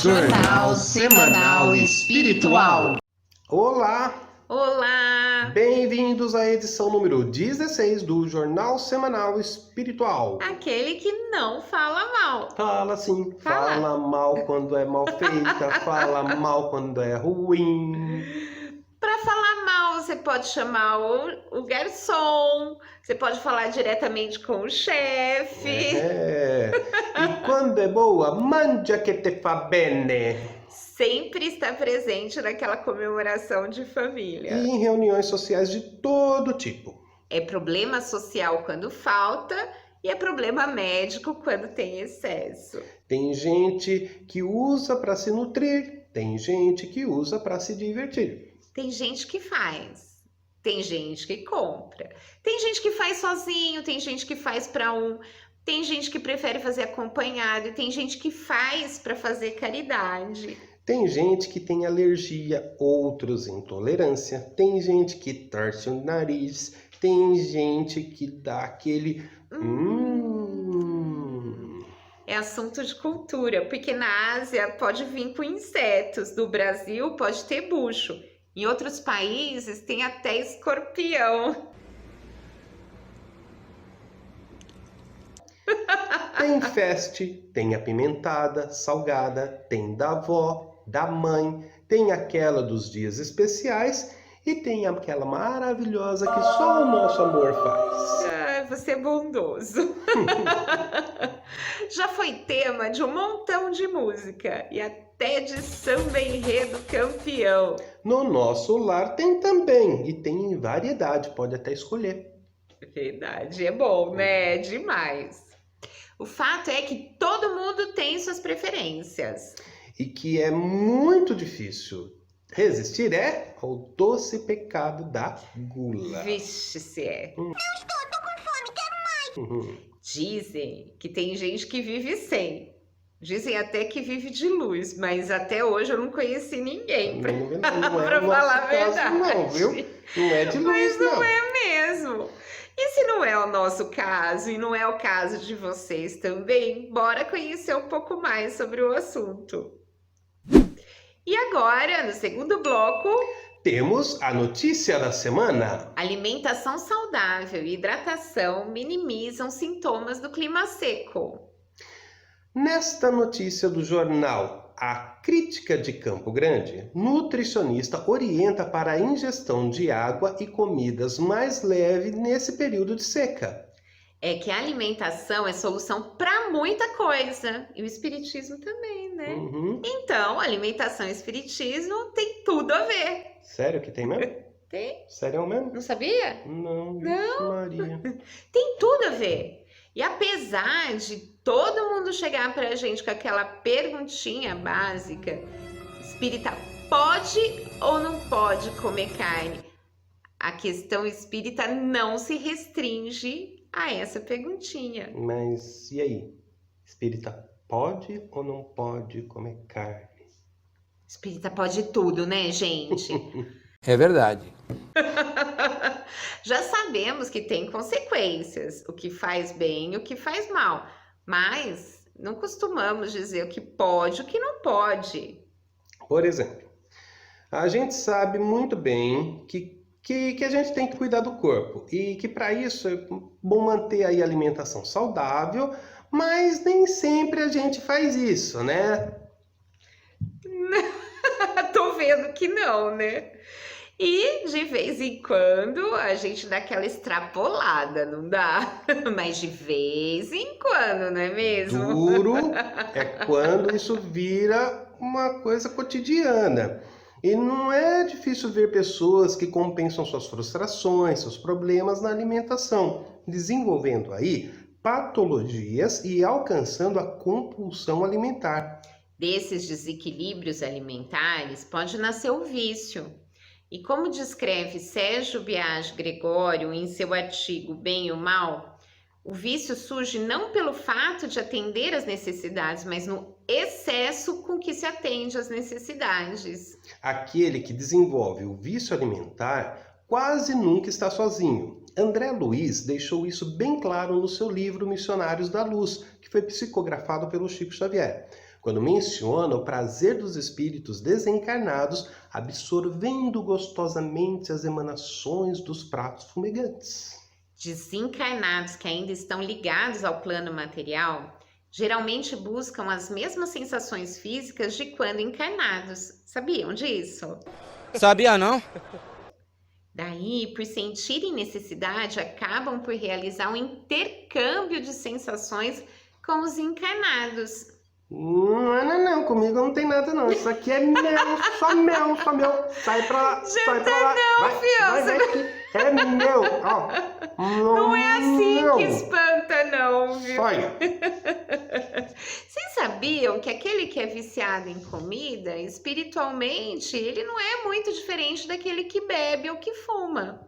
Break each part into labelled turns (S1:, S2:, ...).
S1: Jornal Semanal Espiritual.
S2: Olá!
S1: Olá!
S2: Bem-vindos à edição número 16 do Jornal Semanal Espiritual.
S1: Aquele que não fala mal.
S2: Fala sim,
S1: Fala.
S2: fala mal quando é mal feita, fala mal quando é ruim.
S1: Para falar mal, você pode chamar o garçom, você pode falar diretamente com o chefe.
S2: E quando é boa, mangia que te fa bene.
S1: Sempre está presente naquela comemoração de família.
S2: E em reuniões sociais de todo tipo.
S1: É problema social quando falta e é problema médico quando tem excesso.
S2: Tem gente que usa para se nutrir, tem gente que usa para se divertir.
S1: Tem gente que faz, tem gente que compra, tem gente que faz sozinho, tem gente que faz para um, tem gente que prefere fazer acompanhado, e tem gente que faz para fazer caridade.
S2: Tem gente que tem alergia, outros intolerância, tem gente que torce o nariz, tem gente que dá aquele
S1: É assunto de cultura, porque na Ásia pode vir com insetos, no Brasil pode ter bucho. Em outros países tem até escorpião.
S2: Tem feste, tem apimentada, salgada, tem da avó, da mãe, tem aquela dos dias especiais e tem aquela maravilhosa que só o nosso amor faz.
S1: Ah, você é bondoso. Já foi tema de um montão de música e até de samba enredo campeão.
S2: No nosso lar tem também, e tem em variedade, pode até escolher.
S1: Verdade, é bom, né? Demais. O fato é que todo mundo tem suas preferências.
S2: E que é muito difícil resistir ao doce pecado da gula.
S1: Vixe, se é.
S3: Não estou, tô com fome, quero mais.
S1: Dizem que tem gente que vive sem. Dizem até que vive de luz, mas até hoje eu não conheci ninguém pra
S2: Pra
S1: falar a verdade.
S2: Não, viu? Não é de luz,
S1: Mas não
S2: não.
S1: é mesmo. E se não é o nosso caso e não é o caso de vocês também, bora conhecer um pouco mais sobre o assunto. E agora, no segundo bloco,
S2: Temos a notícia da semana.
S1: alimentação saudável e hidratação minimizam sintomas do clima seco.
S2: Nesta notícia do jornal A Crítica de Campo Grande, nutricionista orienta para a ingestão de água e comidas mais leve nesse período de seca.
S1: É que a alimentação é solução para muita coisa. E o espiritismo também, né? Então, alimentação e espiritismo tem tudo a ver.
S2: Sério que tem mesmo?
S1: Tem?
S2: Sério mesmo?
S1: Não sabia?
S2: Não, Maria.
S1: Tem tudo a ver. E apesar de todo mundo chegar pra gente com aquela perguntinha básica, espírita, pode ou não pode comer carne? A questão espírita não se restringe a essa perguntinha.
S2: Mas e aí? Espírita, pode ou não pode comer carne?
S1: Espírita pode tudo, né, gente?
S4: É verdade.
S1: Já sabemos que tem consequências, o que faz bem e o que faz mal, mas não costumamos dizer o que pode e o que não pode.
S2: Por exemplo, a gente sabe muito bem que a gente tem que cuidar do corpo e que para isso é bom manter aí a alimentação saudável, mas nem sempre a gente faz isso, né?
S1: Tô vendo que não, né? E de vez em quando a gente dá aquela extrapolada, não dá? Mas de vez em quando, não é mesmo?
S2: Duro é quando isso vira uma coisa cotidiana. E não é difícil ver pessoas que compensam suas frustrações, seus problemas na alimentação, desenvolvendo aí patologias e alcançando a compulsão alimentar.
S1: Desses desequilíbrios alimentares pode nascer o vício. E como descreve Sérgio Biagi Gregório em seu artigo Bem e o Mal, o vício surge não pelo fato de atender às necessidades, mas no excesso com que se atende às necessidades.
S2: Aquele que desenvolve o vício alimentar quase nunca está sozinho. André Luiz deixou isso bem claro no seu livro Missionários da Luz, que foi psicografado pelo Chico Xavier. quando menciona o prazer dos espíritos desencarnados absorvendo gostosamente as emanações dos pratos fumegantes.
S1: Desencarnados que ainda estão ligados ao plano material geralmente buscam as mesmas sensações físicas de quando encarnados. Sabiam disso?
S4: Sabia não?
S1: Daí, por sentirem necessidade, acabam por realizar um intercâmbio de sensações com os encarnados.
S2: Não, comigo não tem nada não, isso aqui é meu, só meu, sai pra lá, sai pra lá.
S1: Não,
S2: vai aqui. É meu, ó.
S1: Não é assim
S2: não.
S1: que espanta não, viu?
S2: Sai.
S1: Vocês sabiam que aquele que é viciado em comida, espiritualmente, ele não é muito diferente daquele que bebe ou que fuma?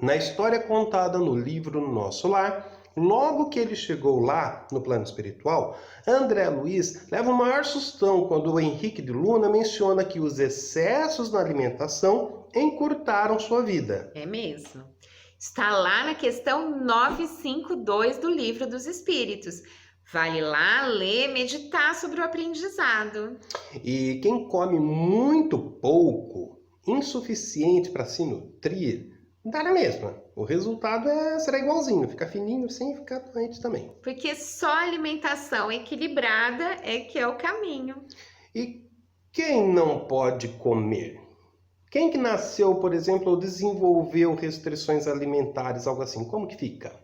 S2: Na história contada no livro Nosso Lar, logo que ele chegou lá, no plano espiritual, André Luiz leva o maior sustão quando o Henrique de Luna menciona que os excessos na alimentação encurtaram sua vida.
S1: É mesmo. Está lá na questão 952 do Livro dos Espíritos. Vale lá ler, meditar sobre o aprendizado.
S2: E quem come muito pouco, insuficiente para se nutrir, dá na mesma. O resultado será igualzinho, fica fininho sem ficar doente também.
S1: Porque só alimentação equilibrada é que é o caminho.
S2: E quem não pode comer? Quem que nasceu, por exemplo, ou desenvolveu restrições alimentares, algo assim, como que fica?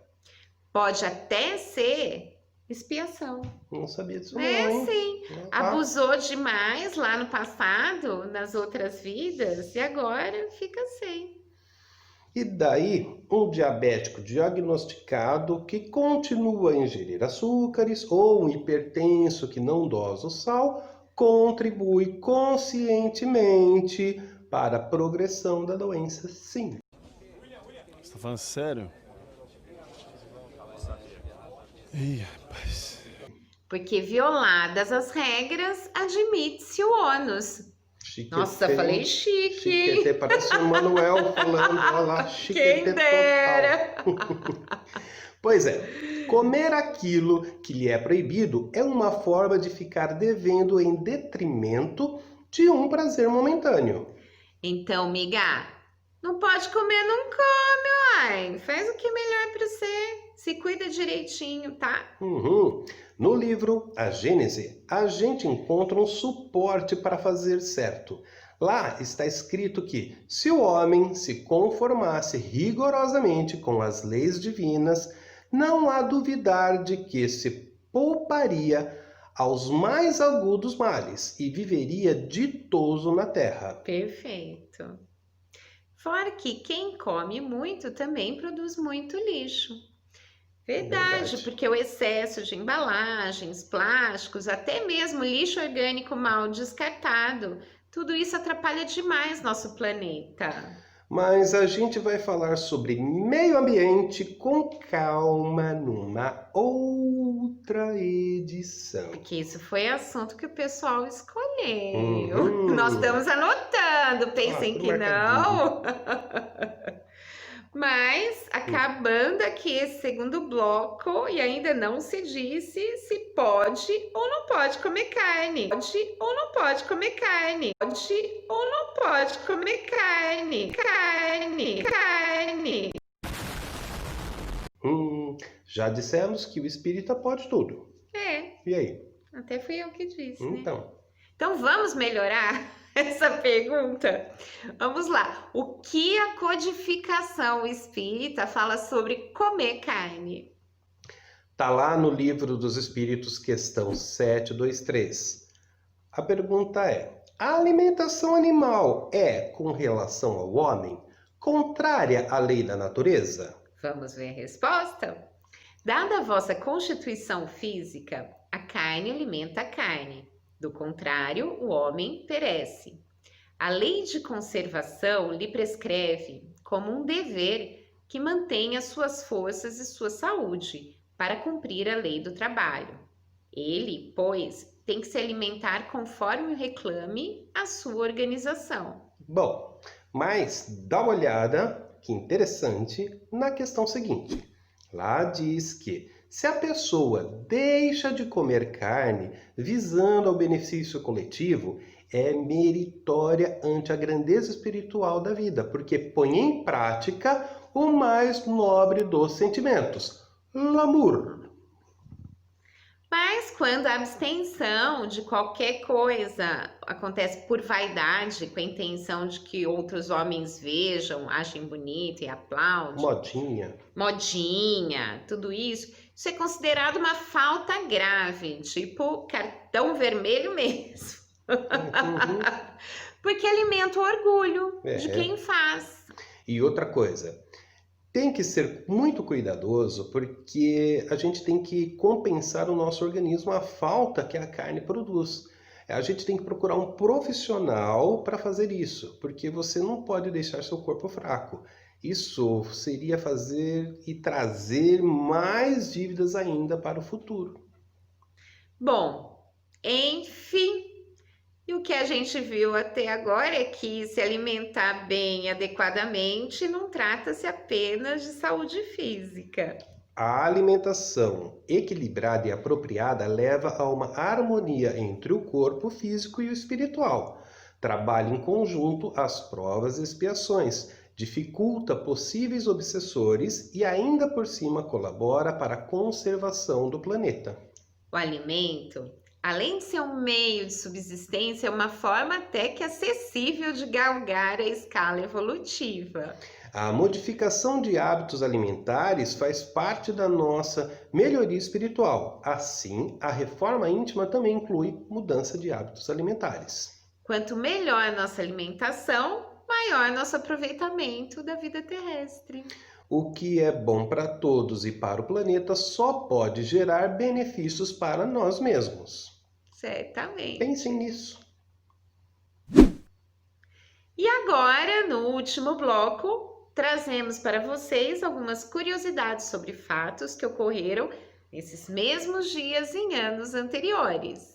S1: Pode até ser expiação.
S2: Não sabia disso não, hein?
S1: Sim. Abusou demais lá no passado, nas outras vidas, e agora fica sem.
S2: E daí, um diabético diagnosticado que continua a ingerir açúcares ou um hipertenso que não dosa o sal, contribui conscientemente para a progressão da doença, sim.
S4: Você tá falando sério? Ih, rapaz.
S1: Porque violadas as regras, admite-se o ônus. Nossa, falei chique.
S2: Chiquete, parece o Manuel falando, olha lá, chiquete
S1: Quem dera.
S2: total. Pois é, comer aquilo que lhe é proibido é uma forma de ficar devendo em detrimento de um prazer momentâneo.
S1: Então, miga, não pode comer, não come, uai. Faz o que é melhor pra você. Se cuida direitinho, tá?
S2: No livro A Gênese, a gente encontra um suporte para fazer certo. Lá está escrito que, se o homem se conformasse rigorosamente com as leis divinas, não há duvidar de que se pouparia aos mais agudos males e viveria ditoso na terra.
S1: Perfeito. Fora que quem come muito também produz muito lixo. Verdade, porque o excesso de embalagens, plásticos, até mesmo lixo orgânico mal descartado, tudo isso atrapalha demais nosso planeta.
S2: Mas a gente vai falar sobre meio ambiente com calma numa outra edição.
S1: Porque isso foi assunto que o pessoal escolheu. Nós estamos anotando, pensem que não. Mas, acabando aqui esse segundo bloco, e ainda não se disse se pode ou não pode comer carne. Pode ou não pode comer carne. Pode ou não pode comer carne. Carne.
S2: Já dissemos que o espírita pode tudo. E aí?
S1: Até fui eu que disse,
S2: Então
S1: vamos melhorar essa pergunta? Vamos lá. O que a codificação espírita fala sobre comer carne?
S2: Tá lá no Livro dos Espíritos, questão 723. A pergunta é: a alimentação animal é, com relação ao homem, contrária à lei da natureza?
S1: Vamos ver a resposta? Dada a vossa constituição física, a carne alimenta a carne. Do contrário, o homem perece. A lei de conservação lhe prescreve como um dever que mantenha suas forças e sua saúde para cumprir a lei do trabalho. Ele, pois, tem que se alimentar conforme reclame a sua organização.
S2: Bom, mas dá uma olhada, que interessante, na questão seguinte. Lá diz que Se a pessoa deixa de comer carne visando ao benefício coletivo, é meritória ante a grandeza espiritual da vida, porque põe em prática o mais nobre dos sentimentos, l'amour.
S1: Mas quando a abstenção de qualquer coisa acontece por vaidade, com a intenção de que outros homens vejam, achem bonito e aplaudem, modinha, tudo isso é considerado uma falta grave, tipo cartão vermelho mesmo. Porque alimenta o orgulho de quem faz.
S2: E outra coisa, tem que ser muito cuidadoso, porque a gente tem que compensar o nosso organismo a falta que a carne produz. A gente tem que procurar um profissional para fazer isso, porque você não pode deixar seu corpo fraco. Isso seria fazer e trazer mais dívidas ainda para o futuro.
S1: Bom, enfim, e o que a gente viu até agora é que se alimentar bem e adequadamente não trata-se apenas de saúde física.
S2: A alimentação equilibrada e apropriada leva a uma harmonia entre o corpo físico e o espiritual. Trabalha em conjunto as provas e expiações, dificulta possíveis obsessores e ainda por cima colabora para a conservação do planeta.
S1: O alimento, além de ser um meio de subsistência, é uma forma até que acessível de galgar a escala evolutiva.
S2: A modificação de hábitos alimentares faz parte da nossa melhoria espiritual. Assim, a reforma íntima também inclui mudança de hábitos alimentares.
S1: Quanto melhor a nossa alimentação, maior nosso aproveitamento da vida terrestre.
S2: O que é bom para todos e para o planeta só pode gerar benefícios para nós mesmos.
S1: Certamente.
S2: Pensem nisso.
S1: E agora, no último bloco, trazemos para vocês algumas curiosidades sobre fatos que ocorreram nesses mesmos dias em anos anteriores.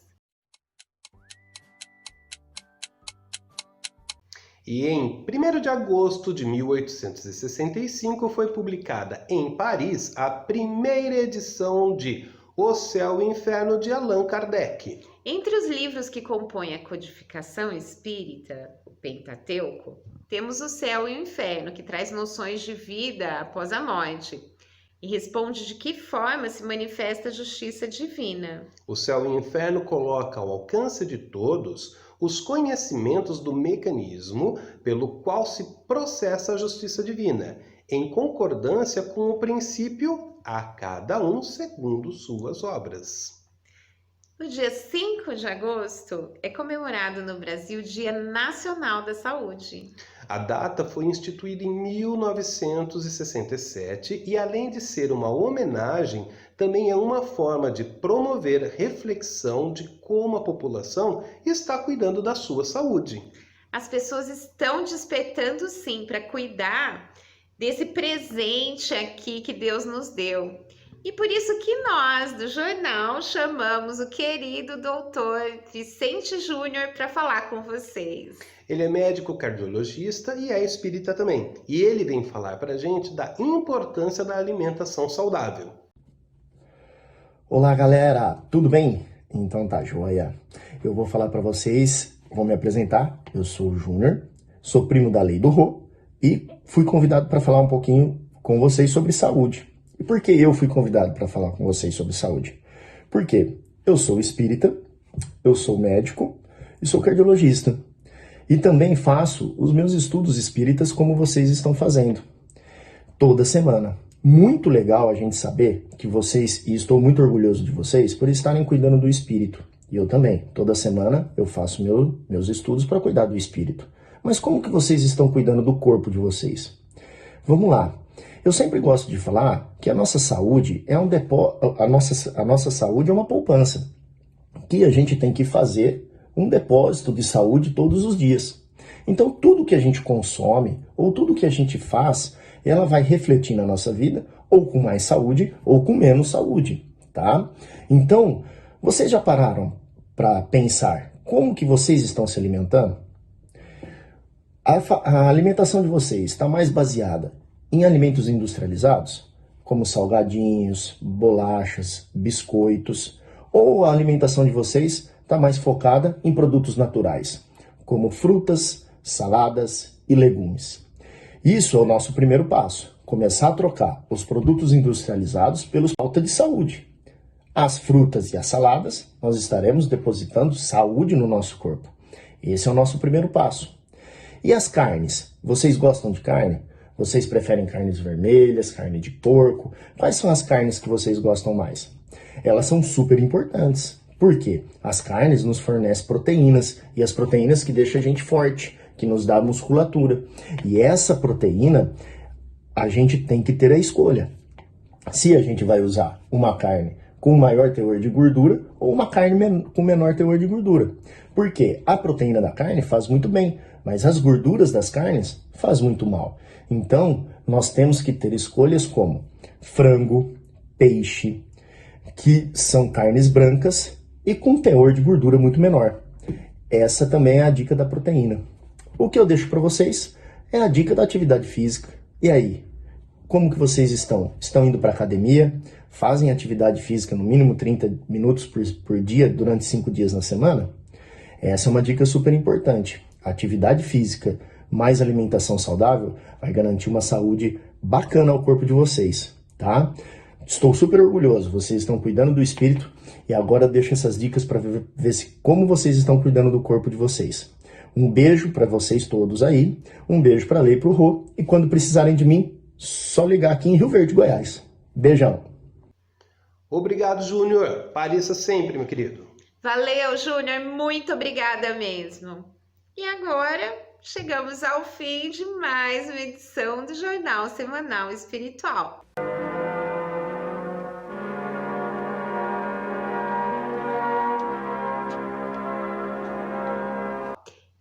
S2: E em 1º de agosto de 1865 foi publicada em Paris a primeira edição de O Céu e o Inferno de Allan Kardec.
S1: Entre os livros que compõem a codificação espírita, o Pentateuco, temos O Céu e o Inferno, que traz noções de vida após a morte e responde de que forma se manifesta a justiça divina.
S2: O Céu e o Inferno coloca ao alcance de todos os conhecimentos do mecanismo pelo qual se processa a justiça divina, em concordância com o princípio a cada um segundo suas obras.
S1: No dia 5 de agosto é comemorado no Brasil o Dia Nacional da Saúde.
S2: A data foi instituída em 1967 e, além de ser uma homenagem, também é uma forma de promover reflexão de como a população está cuidando da sua saúde.
S1: As pessoas estão despertando sim para cuidar desse presente aqui que Deus nos deu. E por isso que nós, do jornal, chamamos o querido doutor Vicente Júnior para falar com vocês.
S2: Ele é médico cardiologista e é espírita também. E ele vem falar para a gente da importância da alimentação saudável.
S5: Olá, galera! Tudo bem? Então tá joia. Eu vou falar para vocês, vou me apresentar. Eu sou o Júnior, sou primo da Lei do Rô e fui convidado para falar um pouquinho com vocês sobre saúde. E por que eu fui convidado para falar com vocês sobre saúde? Porque eu sou espírita, eu sou médico e sou cardiologista. E também faço os meus estudos espíritas como vocês estão fazendo, toda semana. Muito legal a gente saber que vocês, e estou muito orgulhoso de vocês, por estarem cuidando do espírito. E eu também, toda semana eu faço meus estudos para cuidar do espírito. Mas como que vocês estão cuidando do corpo de vocês? Vamos lá. Eu sempre gosto de falar que a nossa saúde é a nossa saúde é uma poupança, que a gente tem que fazer um depósito de saúde todos os dias. Então tudo que a gente consome ou tudo que a gente faz, ela vai refletir na nossa vida ou com mais saúde ou com menos saúde, tá? Então, vocês já pararam para pensar como que vocês estão se alimentando? A alimentação de vocês está mais baseada em alimentos industrializados? como salgadinhos, bolachas, biscoitos, ou a alimentação de vocês está mais focada em produtos naturais, como frutas, saladas e legumes. Isso é o nosso primeiro passo, começar a trocar os produtos industrializados pelos falta de saúde. As frutas e as saladas, nós estaremos depositando saúde no nosso corpo. Esse é o nosso primeiro passo. E as carnes? Vocês gostam de carne? Vocês preferem carnes vermelhas, carne de porco? Quais são as carnes que vocês gostam mais? Elas são super importantes. Por quê? As carnes nos fornecem proteínas, e as proteínas que deixam a gente forte, que nos dá musculatura. E essa proteína, a gente tem que ter a escolha. Se a gente vai usar uma carne com maior teor de gordura ou uma carne com menor teor de gordura. Por quê? A proteína da carne faz muito bem, mas as gorduras das carnes faz muito mal. Então, nós temos que ter escolhas como frango, peixe, que são carnes brancas e com teor de gordura muito menor. Essa também é a dica da proteína. O que eu deixo para vocês é a dica da atividade física. E aí, como que vocês estão? Estão indo para academia? Fazem atividade física no mínimo 30 minutos por dia durante 5 dias na semana? Essa é uma dica super importante. Atividade física mais alimentação saudável vai garantir uma saúde bacana ao corpo de vocês, tá? Estou super orgulhoso, vocês estão cuidando do espírito e agora deixo essas dicas para ver como vocês estão cuidando do corpo de vocês. Um beijo para vocês todos aí, um beijo para a Lei e para o Rô, e quando precisarem de mim, só ligar aqui em Rio Verde, Goiás. Beijão!
S2: Obrigado, Júnior. Pareça sempre, meu querido.
S1: Valeu, Júnior, muito obrigada mesmo. E agora chegamos ao fim de mais uma edição do Jornal Semanal Espiritual.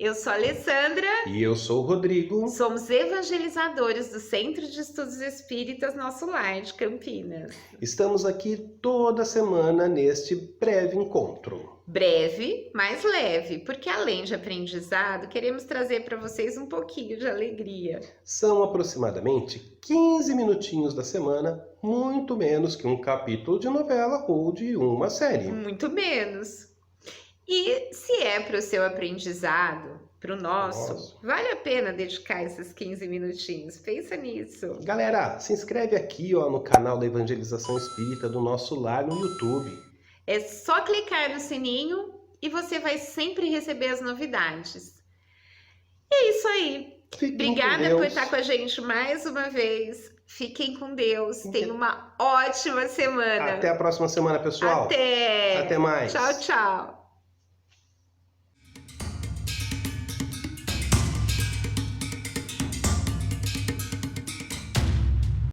S1: Eu sou a Alessandra.
S2: E eu sou o Rodrigo.
S1: Somos evangelizadores do Centro de Estudos Espíritas Nosso Lar de Campinas.
S2: Estamos aqui toda semana neste breve encontro.
S1: Breve, mas leve, porque além de aprendizado, queremos trazer para vocês um pouquinho de alegria.
S2: São aproximadamente 15 minutinhos da semana, muito menos que um capítulo de novela ou de uma série.
S1: Muito menos. E se é para o seu aprendizado, para o nosso, vale a pena dedicar esses 15 minutinhos. Pensa nisso.
S2: Galera, se inscreve aqui no canal da Evangelização Espírita do Nosso Lar no YouTube.
S1: É só clicar no sininho e você vai sempre receber as novidades. E é isso aí. Obrigada por estar com a gente mais uma vez. Fiquem com Deus. Tenham uma ótima semana.
S2: Até a próxima semana, pessoal.
S1: Até.
S2: Até mais.
S1: Tchau, tchau.